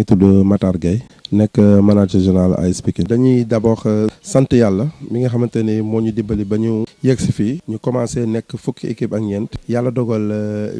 ngi tudd Matar Gueye nekk manager général AS Pikine. dañuy d'abord sant yàlla mi nga xamante ni moo ñu dimbali ba ñu yegg si fii ñu commencé nekk fukki équipe ak ñeent yàlla dogal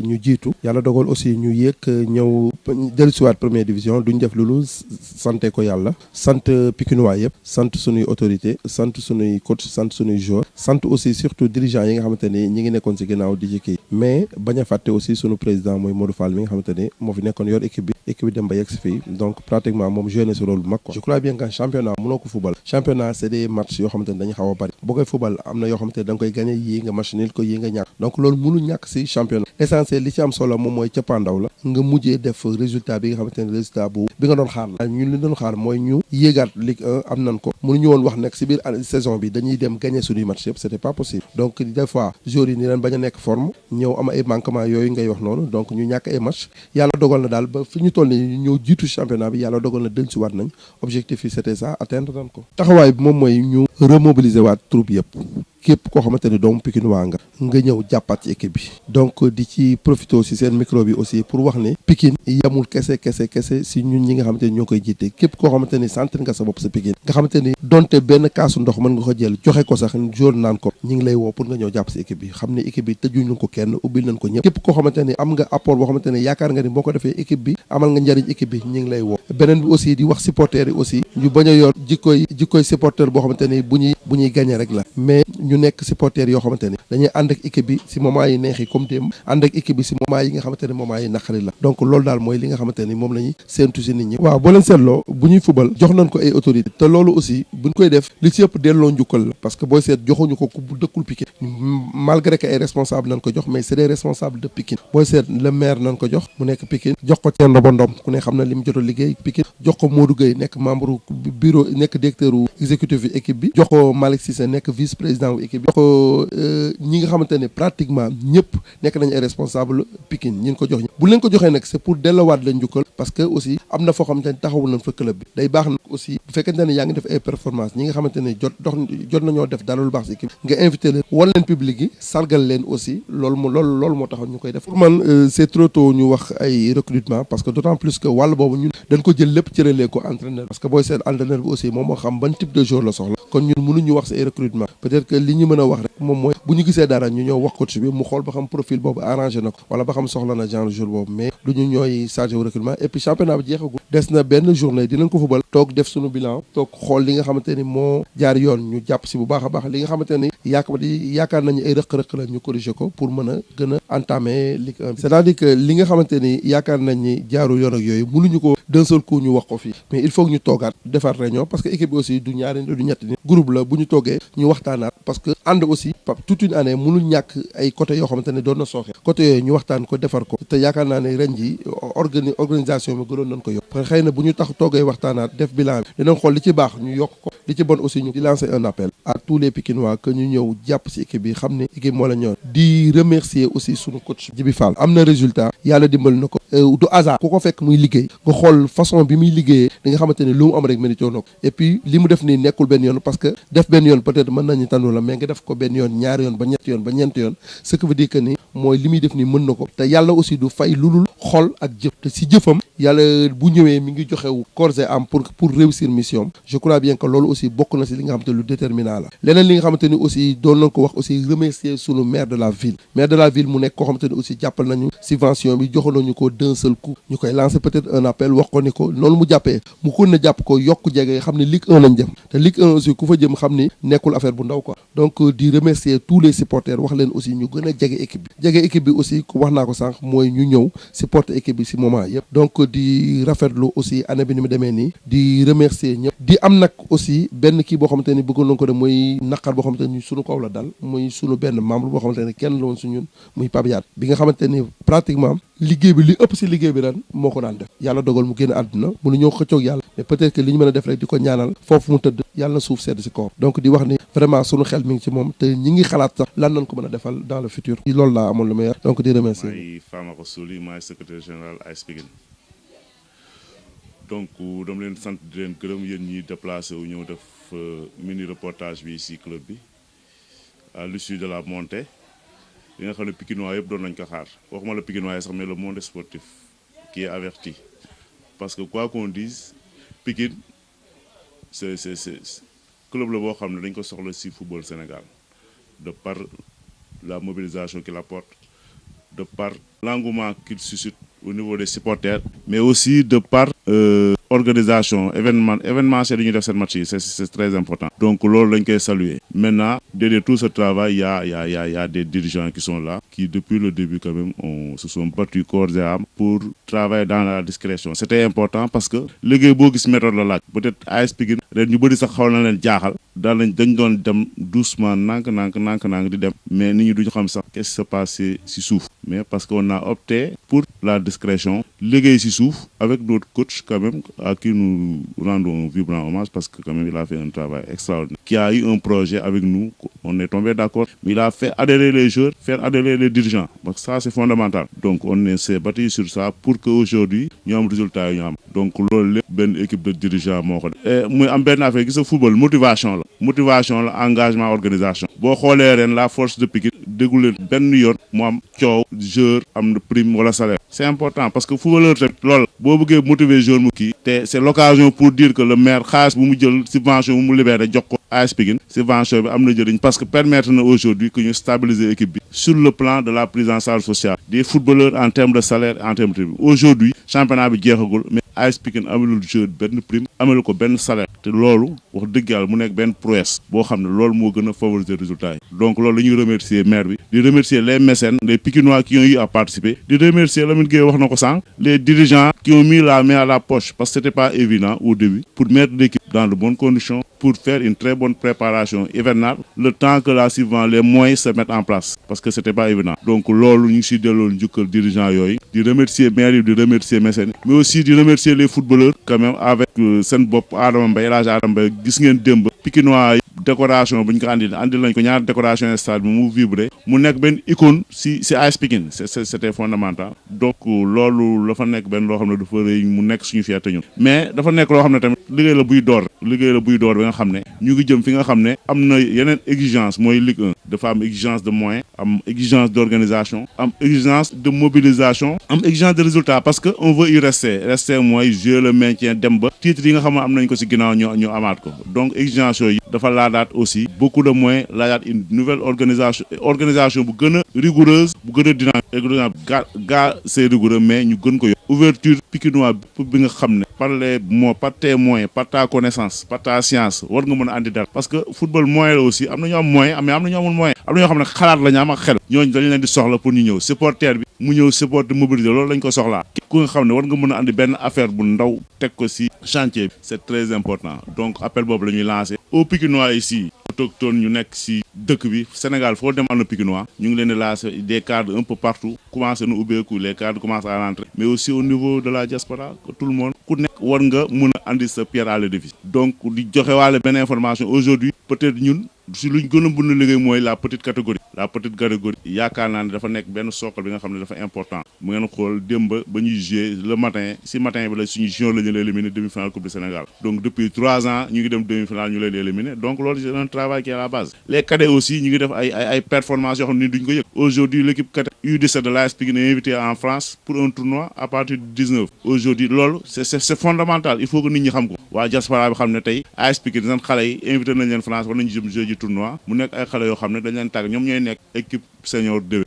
ñu jiitu yàlla dogal aussi ñu yéeg ñëw dellusiwaat première division duñ def loolu sante ko yàlla sant Pikinois yëpp sant suñuy autorité sant suñuy coach sant suñuy joueurs sant aussi surtout dirigeants yi nga xamante ni ñi ngi nekkoon si ginnaaw di ci kii mais bañ a fàtte aussi suñu président mooy Modou Fall mi nga xamante ni moo fi nekkoon yor équipe bi dem ba yegg si fii donc pratiquement moom joué na si rôle bu mag quoi. Je crois bien que championnat mënoo ko football championnat c'est des matchs yoo xamante ni dañu xaw a bari boo koy football am na yoo xamante ni da nga koy gagné yii nga match nul ko yii nga ñàkk donc loolu mënul ñàkk si championnat essentiel li ci am solo moom mooy cappaandaw la nga mujjee def résultat bi nga xamante ni résultat bu bi nga doon xaar la ñun li doon xaar mooy ñu yéegaat Ligue 1 am nañ ko mënuñu woon wax nekk si biir saison bi dañuy dem gagné suñuy match yëpp c'était pas possible donc des fois joueurs yi ni leen bañ a nekk forme ñëw am ay manquement yooyu ngay wax noonu donc ñu ñàkk ay match yàlla dogal na daal ba fi ñu toll ni ñëw jiitu championnat bi yàlla dogal na dellu si waat nañ objectif yi c'était ça atteindre nañ ko taxawaay bi moom mooy ñu remobiliser waat troupe yëpp képp koo xamante ni doomu Pikine waa nga ñëw jàppaat ci équipe bi donc di ci profité aussi seen micro bi aussi pour wax ne Pikine yamul kese si ñun ñi nga xamante ni ñoo koy jiite képp koo xamante ni sentir nga sa bopp sa Pikine nga xamante ni donte benn kaasu ndox mën nga ko jël joxe ko sax jour naan ko ñi ngi lay woo pour nga ñëw jàpp si équipe bi xam ne équipe bi tëjuñu ko kenn ubbil nañ ko ñëpp képp koo xamante ni am nga apport boo xamante ni yaakaar nga ni boo ko defee équipe bi amal nga njariñ équipe bi ñi ngi lay woo beneen bi aussi di wax supporters yi aussi ñu bañ a yor jikkoy supporter boo xamante ni bu ñuy gagné rek la mais ñu nekk supporters yoo xamante ni dañuy ànd ak équipe bi si moment yi neex yi comme démb ànd ak équipe bi si moment yi nga xamante ne moment yi naqari la donc loolu daal mooy li nga xamante ni moom la ñuy séentu si nit ñi waaw boo leen seetloo bu ñuy fubal jox nañ ko ay autorité te loolu aussi buñ koy def li ci ëpp delloo njukkal la parce que booy seet joxuñu ko ku bu dëkkul Pikine malgré que ay responsable nañ ko jox mais c'est des responsables de Pikine booy seet le maire nañ ko jox mu nekk Pikine jox ko Thierno Ndom ku ne xam na li mu jot a liggéey Pikine jox ko Modou Gueye nekk membre bureau nekk directeur exécutif bi équipe bi jox ko Malick Cissé nekk vice président wu équipe bi jox ko ñi nga xamante ne pratiquement ñëpp nekk nañu ay responsable Pikine ñi ko jox bu leen ko joxee nag c'est pour dellowaat leen njukkal parce que aussi am na foo xamante ne taxawul nañ fa club bi day baax nag aussi bu fekkente ne yaa ngi def ay performance ñi nga xamante ne jot nañoo def dara lu baax si équipe nga invité leen wan leen public yi sargal leen aussi loolu moo taxoon ñu koy def pour man c'est trop tôt ñu wax ay recrutement parce que d'autant plus que wàll boobu ñun dañ ko jël lépp cëralee ko entraîneur parce que booy seet entraîneur bi aussi moom moo xam ban type de joueur la soxla kon ñun mënuñu wax si ay recrutement peut-être que li ñu mën a wax rek moom mooy bu ñu gisee dara ñu ñëw wax coach bi mu xool ba xam profil boobu arrangé na ko wala ba xam soxla na genre jour boobu mais du ñu ñooy chargé wu recrutement et puis championnat bi jeexagul des na benn journée dinañ ko fubal toog def suñu bilan toog xool li nga xamante ni moo jaar yoon ñu jàpp si bu baax a baax li nga xamante ni yaakaar nañu ay rëq-rëq la ñu corriger ko pour mën a gën a entamer Ligue 1 c'est-à-dire que li nga xamante ni yaakaar nañ ni jaaru yoon ak yooyu mënuñu ko d'un seul coup ñu wax ko fii mais il faut que ñu toogaat defar réunion parce que équipe bi aussi du ñaari du ñetti ni groupe la bu ñu toogee ñu waxtaanaat parce que ànd aussi toute une année mënul ñàkk ay côté yoo xamante ne doon na sooxe côté yooyu ñu waxtaan ko defar ko te yaakaar naa ne ren ji organisation bi gënoon nañ ko yokk parce que xëy na bu ñu tax toogee waxtaanaat def bilan bi dinañ xool li ci baax ñu yokk ko li ci bon aussi ñu di lancer un appel à tous les Pikinois que ñu ñëw jàpp si équipe bi xam ne équipe moo la ñor di remercier aussi sunu coach Djibi Fall am na résultat yàlla dimbal na ko du hasard ku ko fekk muy liggéey nga xool façon bi muy liggéeyee di nga xamante ne lu mu am rek mérité na ko et puis li mu def nii nekkul benn yoon parce que def benn yoon peut-être mën nañu tànnu la mais nga def ko benn yoon ñaari yoon ba ñetti yoon ba ñeenti yoon ce qui veut dire que ni mooy li muy def nii mën na ko te yàlla aussi du fay lulul xol ak jëf te si jëfam yàlla bu ñëwee mi ngi joxewu corps et âme pour réussir mission je crois bien que loolu aussi bokk na si li nga xamante ne lu déterminant la leneen li nga xamante ni aussi doon nañ ko wax aussi remercier sunu maire de la ville mu nekk koo xamante ni aussi jàppal nañu subvention bi joxoon nañu ko d'un seul coup ñu koy lancer peut-être un appel wax ko ni ko noonu mu jàppee mu kon na jàpp ko yokk jege xam ne Ligue 1 lañ jëm te Ligue 1 aussi ku fa jëm xam ni nekkul affaire bu ndaw quoi donc di remercier tous les supporters wax leen aussi ñu gën a jege équipe bi aussi wax naa ko sànq mooy ñu ñëw supporter équipe bi si moment yëpp donc di rafetlu aussi année bi ni mu demee nii di remercier ñëpp di am nag aussi benn kii boo xamante ni bëggoon nañ ko def muy naqar boo xamante ni suñu kaw la dal muy suñu benn membre boo xamante ni kenn la woon su ñun muy Pape Yade bi nga xamante ni pratiquement liggéey bi li ëpp si liggéey bi ren moo ko daan def yàlla dogal mu génn àdduna mënu ñëw xëccoog yàlla mais peut-être que li ñu mën a def rek di ko ñaanal foofu mu tëdd yàlla na suuf sedd si kawam donc di wax ni vraiment sunu xel mi ngi ci moom te ñi ngi xalaat sax lan nañ ko mën a defal dans le futur loolu laa amoon lu may donc di remercier maay Famara Souli maay secrétaire général AS Pikine donc dama leen sant di leen gërëm yéen ñi déplacé wu ñëw def mini reportage bi si club bi à l'issue de la montée li nga xam ne Pikinois yëpp doon nañ ko xaar waxuma la Pikinois sax mais le monde sportif qui est averti parce que quoi qu'on dise Pikine c'est club la boo xam ne dañ ko soxla ci football Sénégal de par la mobilisation qu'il apporte, de par l'engouement qu'il suscite au niveau des supporters, mais aussi de par organisation événementiel yi ñu def seen match yi c'est très important. Donc loolu lañ koy saluer. Maintenant derrière tout ce travail il y a des dirigeants qui sont là qui depuis le début quand même se sont battus corps et âme pour travailler dans la discrétion. C'était important parce que liggéey boo gis méthode la laaj. Peut-être AS Pikine ren ñu bëri sax xaw na leen jaaxal dañ doon dem doucement nank di dem mais nit ñi duñu xam sax qu'est-ce qui se passe ci suuf. Mais parce qu'on a opté pour la discrétion liggéey ci suuf avec notre coach quand même à qui nous rendons un vibrant hommage parce que quand même il a fait un travail extraordinaire. Qui a eu un projet avec nous, on est tombé d'accord, mais il a fait adhérer les joueurs, faire adhérer les dirigeants. Donc ça c'est fondamental. Donc on s'est battu sur ça pour qu'aujourd'hui ñu am résultat yu ñu am. Donc loolu lépp benn équipe de dirigeants moo ko def. muy am benn affaire gis nga football motivation la engagement organisation. Boo xoolee ren la force de Pikine déggu leen benn yoon mu am coow joueur am na prime wala salaire. C'est important parce que footballeur tamit loolu boo bëggee motiver joueur mu kii te c'est l'occasion pour dire que le maire xaalis bu mu jël subvention bu mu libéré jox ko AS Pikine subvention bi am na njëriñ parce que permettre na aujourd'hui que ñu stabiliser équipe bi sur le plan de la prise en charge sociale des footballeurs en termes de salaire en termes de prime. Aujourd'hui championnat bi jeexagul mais AS Pikine amelul joueur benn prime amelu ko benn salaire te loolu wax dëgg yàlla mu nekk benn prouesse boo xam ne loolu moo gën a favoriser résultat yi. Donc loolu la ñuy remercier maire bi di remercier les mécènes les Pikinois qui ont eu à participer di remercier Lamine Gueye wax na ko sànq les dirigeants qui ont mis la main à la poche parce que c'était pas évident au début pour mettre l'équipe dans de bonnes conditions pour faire une très bonne préparation hivernale le temps que la suivant les moyens se mettent en place parce que c'était pas évident. Donc loolu ñu ngi siy delloo njukkal dirigeants yooyu di remercier maire yi di remercier mécènes mais aussi di remercier les footballeurs quand même avec seen bopp Adama Mbaye El Hadj Adama Mbaye gis ngeen démb Pikinois yi décoration bu ñu ko andil lañ ko ñaar décoration stade bi mu vibré mu nekk benn icône si AS Pikine c'était fondamental. Donc loolu la fa nekk benn loo xam ne dafa rëy mu nekk suñu fierté ñun mais dafa nekk loo xam ne tamit liggéey la buy door bi nga xam ne ñu ngi jëm fi nga xam ne am na yeneen exigence mooy Ligue 1 dafa am exigence de moyens am exigence d'organisation am exigence de mobilisation am exigence de résultat parce que on veut y rester mooy jouer le maintien dem ba titre yi nga xam ne am nañ ko ci ginnaaw ñu amaat ko. Donc exigence yooyu dafa laadaat aussi beaucoup de moyens laadaat une nouvelle organisation bu gën a rigoureuse bu gën a dynamique gaa c'est rigoureux mais ñu gën ko yokk ouverture Pikinois bi nga xam ne par tes moyens par ta connaissance par ta science war nga mën a andi dara parce que football moyen la aussi am na ñu am moyen mais am na ñu amul moyen am na ñoo xam ne xalaat la ñu am ak xel ñooñu dañ leen di soxla pour ñu ñëw supporter bi mu ñëw supporter mobiliser loolu lañ ko soxlaa ku nga xam ne war nga mën a andi benn affaire bu ndaw teg ko ci chantier bi c'est très important. Donc appel boobu la ñuy lancer aux Pikinois ici autochtones ñu nekk ci dëkk bi Sénégal foo dem am na Pikinois ñu ngi leen di lancer des cadres un peu partout commencé nu ubbeeku les cadres commencent à rentrer mais aussi au niveau de la diaspora que tout le monde ku nekk war nga mën a andi sa pierre à l'édifice. Donc di joxe waale benn information aujourd'hui peut-être ñun si luñ gën a mën a liggéey mooy la petite catégorie yaakaar naa ne dafa nekk benn socle bi nga xam ne dafa important mu ngeen xool démb ba ñuy jouer le matin bi la suñu junior la ñu leen éliminer demi-finale Coupe du Sénégal. Donc depuis 3 ans ñu ngi dem demi-finale ñu leen éliminer donc loolu c'est un travail qui est à la base. Les cadets aussi ñu ngi def ay performances yoo xam ne duñ ko yëg. Aujourd'hui l'équipe cadet U17 de l'AS Pikine est invitée en France pour un tournoi à partir du 19. Aujourd'hui loolu c'est fondamental il faut que nit ñi xam ko waa diaspora bi xam ne tey AS Pikine seen xale yi invité nañ leen France war nañu jëm jeu ji tournoi mu nekk ay xale yoo xam ne dañ leen tàgg ñoom ñooy nekk équipe senior déwén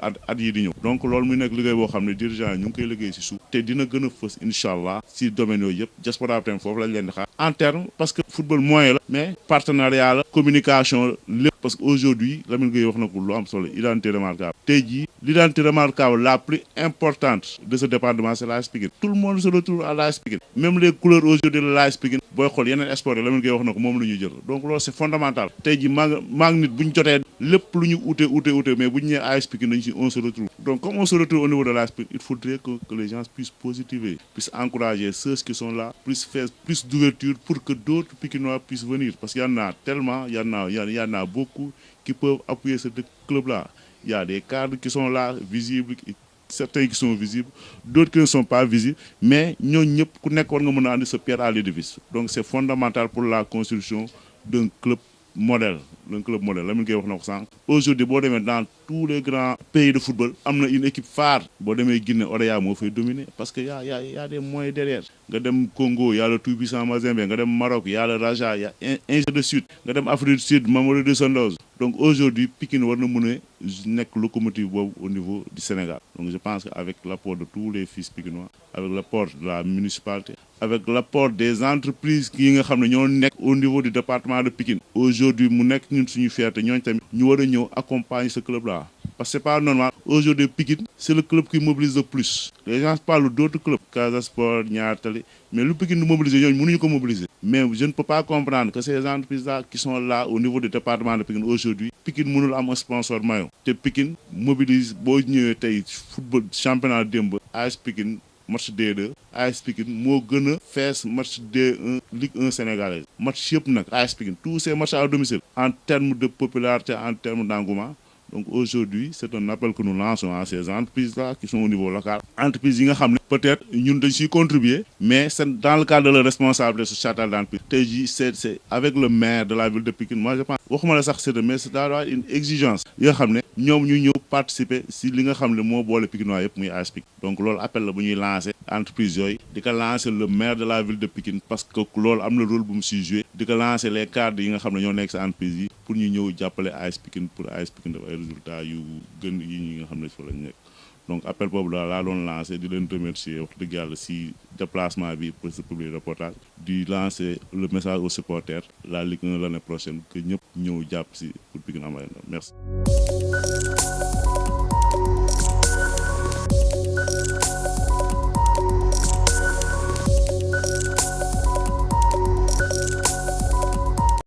at yi di ñëw. Donc loolu muy nekk liggéey boo xam ne dirigeant yi ñu ngi koy liggéey ci suuf te dina gën a fës incha allah ci domaine yooyu yëpp diaspora bi tamit foofu lañ leen di xaar en terme parce que football moyen la mais partenariat la communication lépp parce que aujourd'hui Lamine Gueye wax na ko lu am solo identité remarquable tey jii l'identité remarquable la plus importante de ce département c'est l'AS Pikine. Tout le monde se retrouve à l'AS Pikine même les couleurs aujourd'hui de l'AS Pikine booy xool yeneen sport yi Lamine Gueye wax na ko moom la ñuy jël donc loolu c'est fondamental. Tey jii maa ngi nit bu ñu jotee lépp lu ñu ute mais bu ñu ñëwee AS Pikine dañ ci on se retrouve donc comme on se retrouve au niveau de l'AS Pikine il faudrait que les gens puissent positiver puissent encourager ceux qui sont là puissent faire plus d'ouverture pour que d'autres Pikinois puissent venir parce qu'il y en a tellement il y en a beaucoup qui peuvent appuyer ce club là. Il y a des cadres qui sont là visibles certains qui sont visibles d'autres qui ne sont pas visibles mais ñooñu ñëpp ku nekk war nga mën a andi sa pierre à l'édifice. Donc c'est fondamental pour la construction d'un club modèle un club modèle Lamine Gueye wax na ko sànq. Aujourd'hui boo demee dans tous les grands pays de football am na une équipe phare boo demee Guinée Orea moo fay dominer parce que y a des moyens derrière. nga dem Congo y a le tout-puissant Mazembe nga dem Maroc y a le Raja y a ainsi de suite nga dem Afrique du Sud Mamelodi Sundowns. Donc aujourd'hui Pikine war na mën a nekk locomotive boobu au niveau du Sénégal. Donc je pense qu'avec l'apport de tous les fils pikinois, avec l'apport de la municipalité, avec l'apport des entreprises yi nga xam ne ñoo nekk au niveau du département de Pikine, aujourd'hui mu nekk ñun suñu fierté ñooñu tamit ñu war a ñëw accompagner ce club là. Parce que c'est pas normal. Aujourd'hui, Pikine, c'est le club qui mobilise le plus. Les gens parlent d'autres clubs, Casa Sport, Niar Tali, mais le Pikine nous mobilise, nous ne pouvons mobiliser. Mais je ne peux pas comprendre que ces entreprises-là qui sont là au niveau du département de Pikine aujourd'hui, Pikine mënul am un sponsor maillot. Te Pikine mobilise boo ñëwee tey football championnat démb AS Pikine match D2 AS Pikine moo gën a fees match D1 Ligue 1 sénégalaise match yëpp nag AS Pikine tous ces matchs à domicile en termes de popularité en termes d'engouement. Donc aujourd'hui, c'est un appel que nous lançons à ces entreprises-là qui sont au niveau local. Entreprises, peut-être, nous devons contribuer, mais c'est dans le cadre de la responsabilité de ce château d'entreprise. C'est avec le maire de la ville de Pikine. Moi, je pense que mais c'est d'avoir une exigence. Nous participer si li nga xam ne moo boole Pikinois yëpp muy AS Pikine. Donc loolu appel la bu ñuy lancer entreprise yooyu di ko lancer le maire de la ville de Pikine parce que loolu am na rôle bu mu siy joué di ko lancer les cadres yi nga xam ne ñoo nekk sa entreprise yi pour ñu ñëw jàppale AS Pikine pour AS Pikine def ay résultats yu gën yi ñi nga xam ne fa lañ nekk. Donc appel boobu daal laa doon lancer di leen remercier wax dëgg yàlla si déplacement bi pour ce public reportage di lancer le message aux supporters la Ligue 1 l'année prochaine que ñëpp ñëw jàpp si pour Pikine am ay ndam merci.